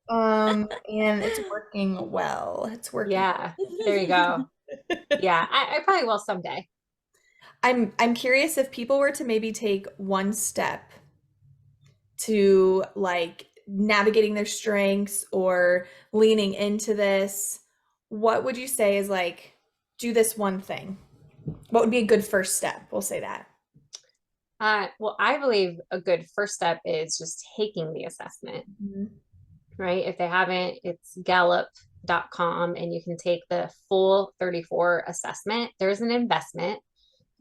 And it's working well. It's working. Yeah, there you go. Yeah, I probably will someday. I'm curious if people were to maybe take one step to like navigating their strengths or leaning into this, what would you say is like, do this one thing? What would be a good first step? We'll say that. Well, I believe a good first step is just taking the assessment, right? If they haven't, it's gallup.com and you can take the full 34 assessment. There's an investment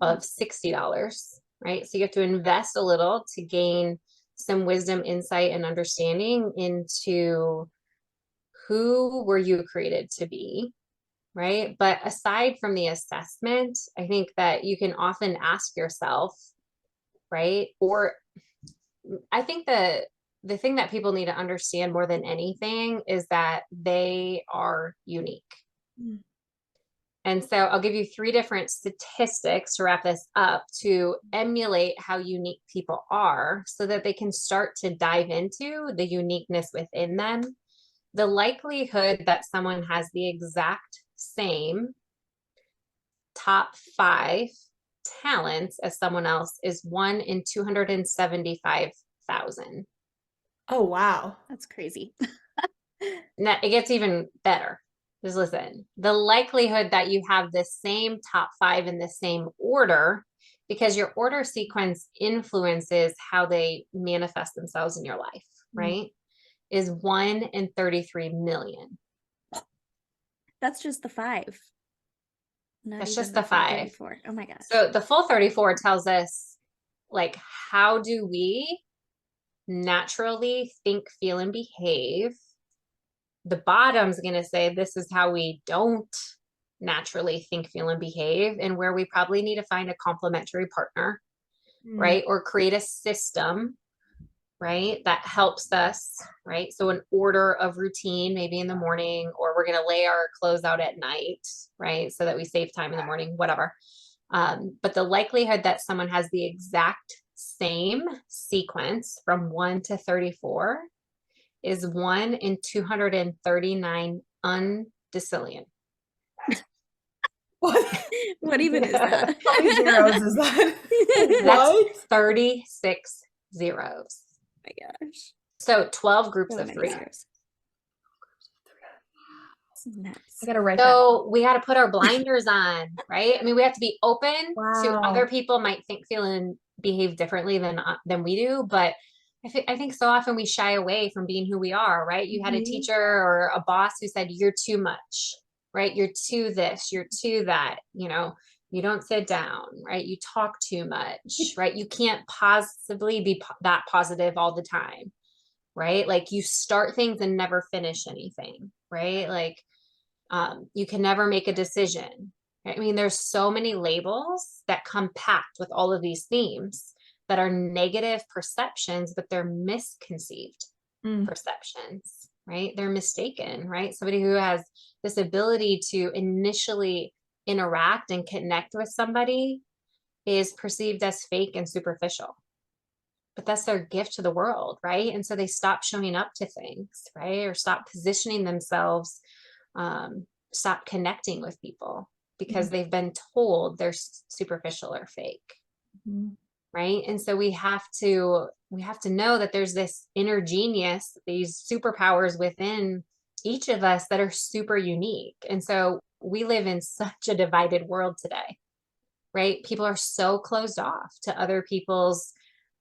of $60, right? So you have to invest a little to gain some wisdom, insight, and understanding into who were you created to be, right? But aside from the assessment, I think that you can often ask yourself, right? Or I think the thing that people need to understand more than anything is that they are unique. And so I'll give you 3 different statistics to wrap this up to emulate how unique people are so that they can start to dive into the uniqueness within them. The likelihood that someone has the exact same top 5 talents as someone else is 1 in 275,000. Oh, wow. That's crazy. Now, it gets even better. Just listen, the likelihood that you have the same top 5 in the same order, because your order sequence influences how they manifest themselves in your life, right? Is 1 in 33 million. That's just the 5. That's just the 5. 34. Oh my gosh. So the full 34 tells us like, how do we naturally think, feel, and behave? The bottom's going to say, this is how we don't naturally think, feel, and behave, and where we probably need to find a complementary partner, right? Or create a system, right, that helps us, right? So an order of routine, maybe in the morning, or we're going to lay our clothes out at night, right? So that we save time in the morning, whatever. But the likelihood that someone has the exact same sequence from 1 to 34 is 1 in 239 undecillion. What even is that? How many zeros is that? That's What? 36 zeros. My gosh. So 12 groups So of many 3. zeros. It's nuts. I gotta write that. So we got to put our blinders on, right? I mean, we have to be open to Wow. other people might think, feel, and behave differently than we do. But I think so often we shy away from being who we are, right? You had a teacher or a boss who said, you're too much, right? You're too this, you're too that, you know, you don't sit down, right? You talk too much, right? You can't possibly be that positive all the time, right? Like you start things and never finish anything, right? Like, you can never make a decision. I mean, there's so many labels that come packed with all of these themes that are negative perceptions, but they're misconceived perceptions, right? They're mistaken, right? Somebody who has this ability to initially interact and connect with somebody is perceived as fake and superficial. But that's their gift to the world, right? And so they stop showing up to things, right? Or stop positioning themselves, stop connecting with people because they've been told they're superficial or fake. Right. And so we have to know that there's this inner genius, these superpowers within each of us that are super unique. And so we live in such a divided world today, right? People are so closed off to other people's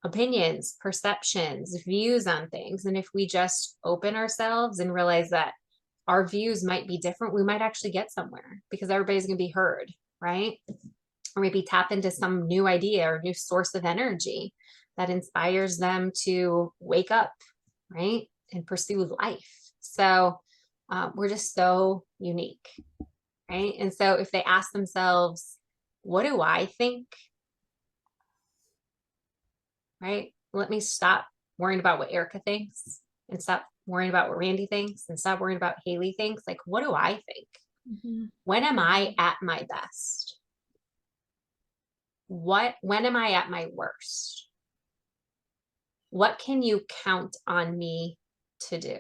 opinions, perceptions, views on things. And if we just open ourselves and realize that our views might be different, we might actually get somewhere because everybody's going to be heard, right? Or maybe tap into some new idea or new source of energy that inspires them to wake up, right? And pursue life. So we're just so unique, right? And so if they ask themselves, what do I think? Right? Let me stop worrying about what Arica thinks and stop worrying about what Randy thinks and stop worrying about Haley thinks. Like, what do I think? When am I at my best? When am I at my worst? What can you count on me to do?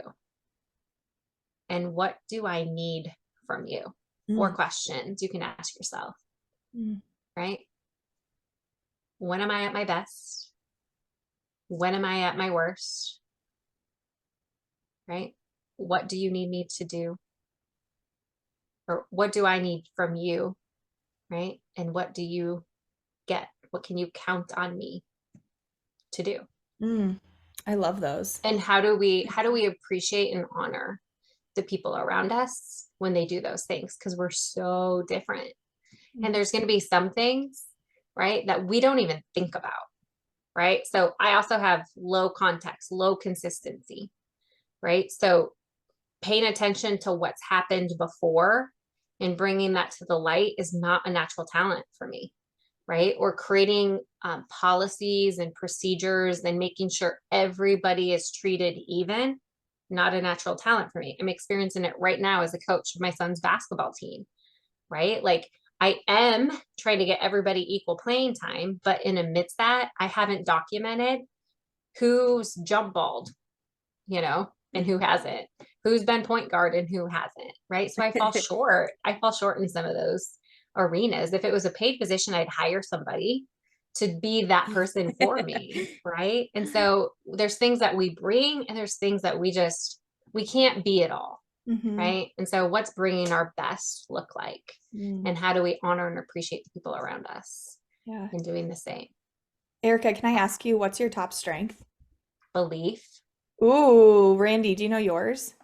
And what do I need from you? 4 questions you can ask yourself, right? When am I at my best? When am I at my worst? Right? What do you need me to do? Or what do I need from you? Right? And what do you get? What can you count on me to do? I love those. And how do we appreciate and honor the people around us when they do those things? Because we're so different. And there's going to be some things, right, that we don't even think about, right? So I also have low context, low consistency, right? So paying attention to what's happened before and bringing that to the light is not a natural talent for me, right? Or creating policies and procedures and making sure everybody is treated even, not a natural talent for me. I'm experiencing it right now as a coach of my son's basketball team, right? Like I am trying to get everybody equal playing time, but in amidst that, I haven't documented who's jump balled, you know, and who hasn't, who's been point guard and who hasn't, right? So I fall short. I fall short in some of those arenas. If it was a paid position, I'd hire somebody to be that person for me, right? And so there's things that we bring and there's things that we can't be it all, right? And so what's bringing our best look like? And how do we honor and appreciate the people around us and doing the same? Arica, can I ask you, what's your top strength? Belief. Ooh, Randy, do you know yours?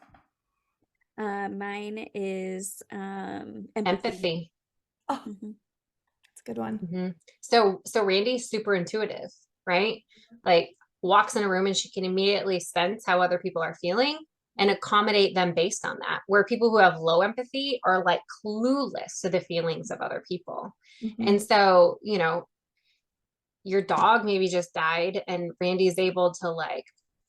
Mine is Empathy. Oh, that's a good one. So Randy's super intuitive, right? Like walks in a room and she can immediately sense how other people are feeling and accommodate them based on that. Where people who have low empathy are like clueless to the feelings of other people. Mhm. And so, your dog maybe just died and Randy's able to like,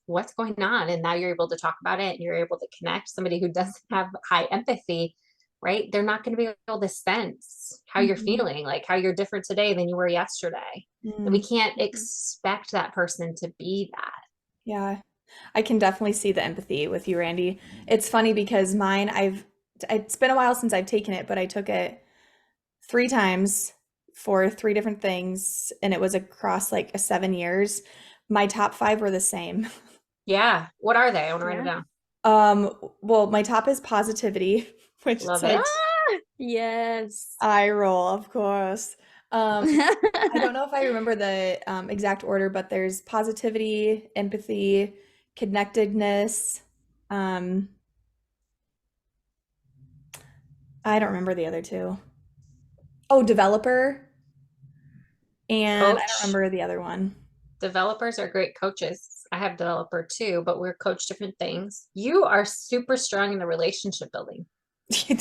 what's going on? And now you're able to talk about it and you're able to connect. Somebody who doesn't have high empathy, right? They're not going to be able to sense how you're Mhm. feeling, like how you're different today than you were yesterday. And we Mm. can't expect that person to be that. Yeah. I can definitely see the empathy with you, Randy. It's funny because mine, it's been a while since I've taken it, but I took it 3 times for 3 different things, and it was across like 7 years. My top 5 were the same. Yeah. What are they? I want to write it Yeah. down. Well, my top is positivity, which it's Love like it. Ah, yes. eye roll, of course. I don't know if I remember the exact order, but there's positivity, empathy, connectedness. Um, I don't remember the other two. Oh, developer, and I don't Coach. remember the other one. Developers are great coaches. I have developer too, but we're coach different things. You are super strong in the relationship building.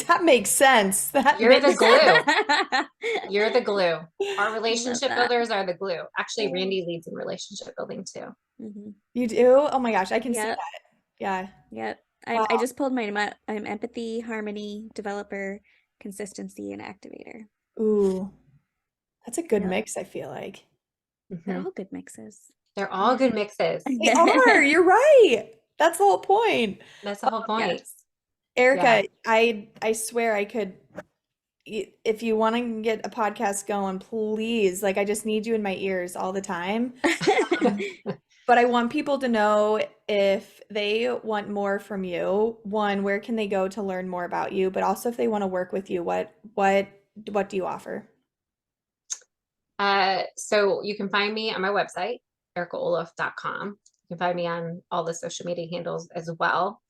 That makes sense. That You're the makes glue. You're the glue. Our Love relationship that. builders are the glue. Actually, Randy leads in relationship building too. Mhm. You do? Oh my gosh, I can see Yep. that. Yeah. Yep. Wow. I just pulled mine up. I'm empathy, harmony, developer, consistency, and activator. Ooh, that's a good Yep. mix, I feel like. They're Mhm. all good mixes. They're all good mixes. They are. You're right. That's the whole point. That's the whole point. Yes. Yeah. Erica, I swear I could, if you want to get a podcast going, please, like I just need you in my ears all the time. But I want people to know if they want more from you, one, where can they go to learn more about you? But also if they want to work with you, what do you offer? So you can find me on my website, aricaohloff.com. You can find me on all the social media handles as well.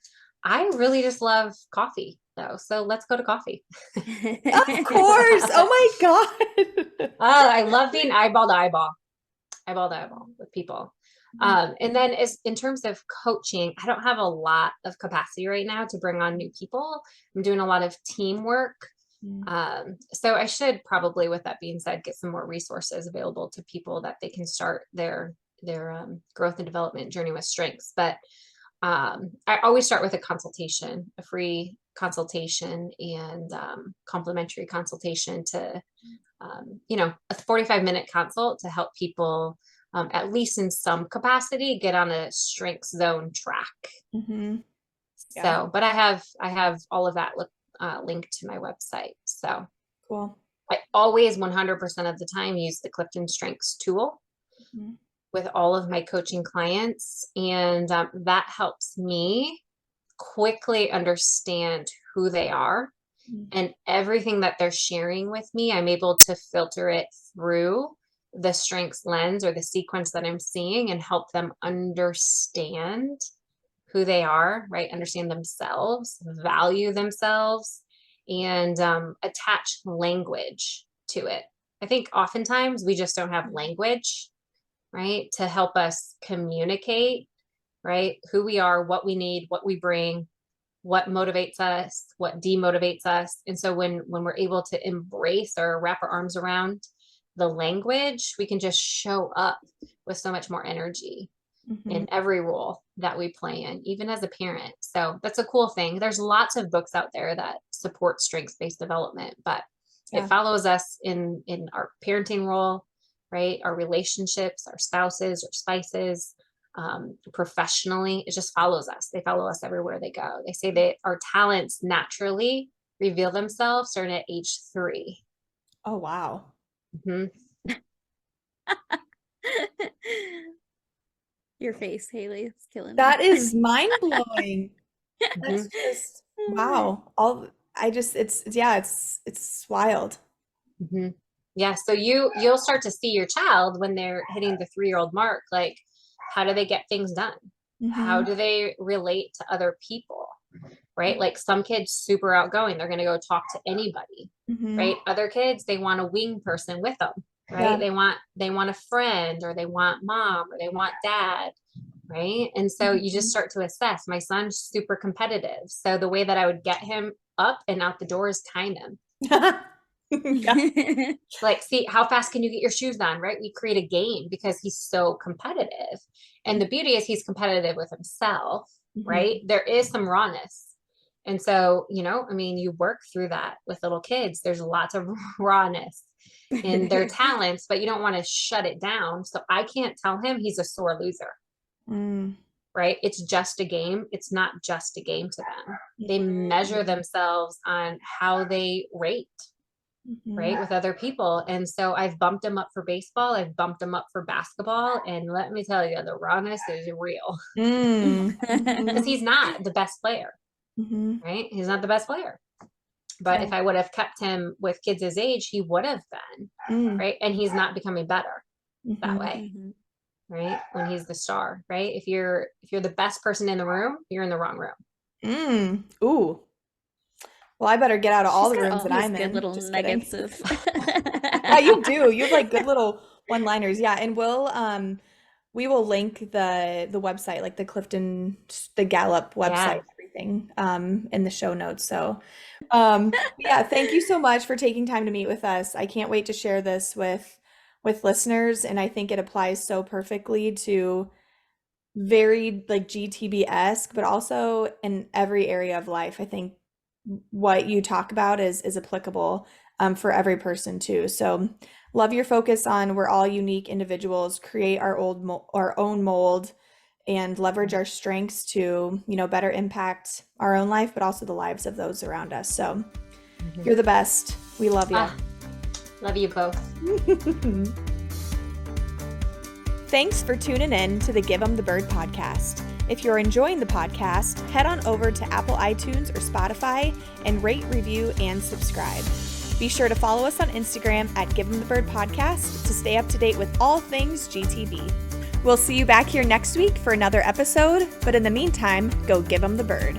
I really just love coffee though. So let's go to coffee. Of course. Oh my God. I love being eyeball to eyeball with people. And then as in terms of coaching, I don't have a lot of capacity right now to bring on new people. I'm doing a lot of teamwork. So I should probably, with that being said, get some more resources available to people that they can start their growth and development journey with strengths. But I always start with a consultation, a free consultation and complimentary consultation to a 45-minute consult to help people, at least in some capacity, get on a strength zone track. Mm-hmm. Yeah, So, but I have all of that linked to my website. So cool. I always 100% of the time use the Clifton Strengths tool Mhm. with all of my coaching clients. And that helps me quickly understand who they are and everything that they're sharing with me. I'm able to filter it through the strengths lens or the sequence that I'm seeing and help them understand who they are, right? Understand themselves, value themselves, and attach language to it. I think oftentimes we just don't have language, right, to help us communicate, right, who we are, what we need, what we bring, what motivates us, what demotivates us. And so when we're able to embrace or wrap our arms around the language, we can just show up with so much more energy Mhm. in every role that we play in, even as a parent. So that's a cool thing. There's lots of books out there that support strengths-based development, but it Yeah. follows us in our parenting role, right? Our relationships, our spouses, our spices, professionally, it just follows us. They follow us everywhere they go. They say that our talents naturally reveal themselves starting at age 3. Oh, wow. Mhm. Your face, Haley, is killing me. That is mind blowing. That's Mhm. just wow. It's wild. Mhm. Yeah, so you'll start to see your child when they're hitting the 3-year-old mark, like how do they get things done? How Hmm. do they relate to other people? Right? Like some kids super outgoing, they're going to go talk to anybody, Hmm. right? Other kids, they want a wing person with them, right? Yeah. They want a friend or they want mom or they want dad, right? And so you just start to assess. My son's super competitive. So the way that I would get him up and out the door is time him. Like, see, how fast can you get your shoes on, right? We create a game because he's so competitive. And the beauty is he's competitive with himself, right? There is some rawness. And so, you know, I mean, you work through that with little kids. There's lots of rawness in their talents, but you don't want to shut it down. So I can't tell him he's a sore loser. Right? It's just a game. It's not just a game to them. They measure themselves on how they rate, right, with other people. And so I've bumped him up for baseball. I've bumped him up for basketball. And let me tell you, the rawness is real. Because he's not the best player, right? He's not the best player. But if I would have kept him with kids his age, he would have been, right? And he's not becoming better that way, right? When he's the star, right? If you're the best person in the room, you're in the wrong room. Ooh. Well, I better get out of all the rooms that these I'm good in. little Just nuggets kidding. of Yeah, you do. You have like good little one-liners. Yeah, and we will link the website, like the Gallup website, everything in the show notes. So yeah, thank you so much for taking time to meet with us. I can't wait to share this with listeners, and I think it applies so perfectly to very like GTB-esque, but also in every area of life. I think what you talk about is applicable for every person too. So love your focus on we're all unique individuals, create our own mold, and leverage our strengths to, you know, better impact our own life, but also the lives of those around us. So you're the best. We love you. Love you both. Thanks for tuning in to the Give 'em the Bird podcast. If you're enjoying the podcast, head on over to Apple iTunes or Spotify and rate, review, and subscribe. Be sure to follow us on Instagram at Give 'em the Bird podcast to stay up to date with all things GTB. We'll see you back here next week for another episode, but in the meantime, go give 'em the bird.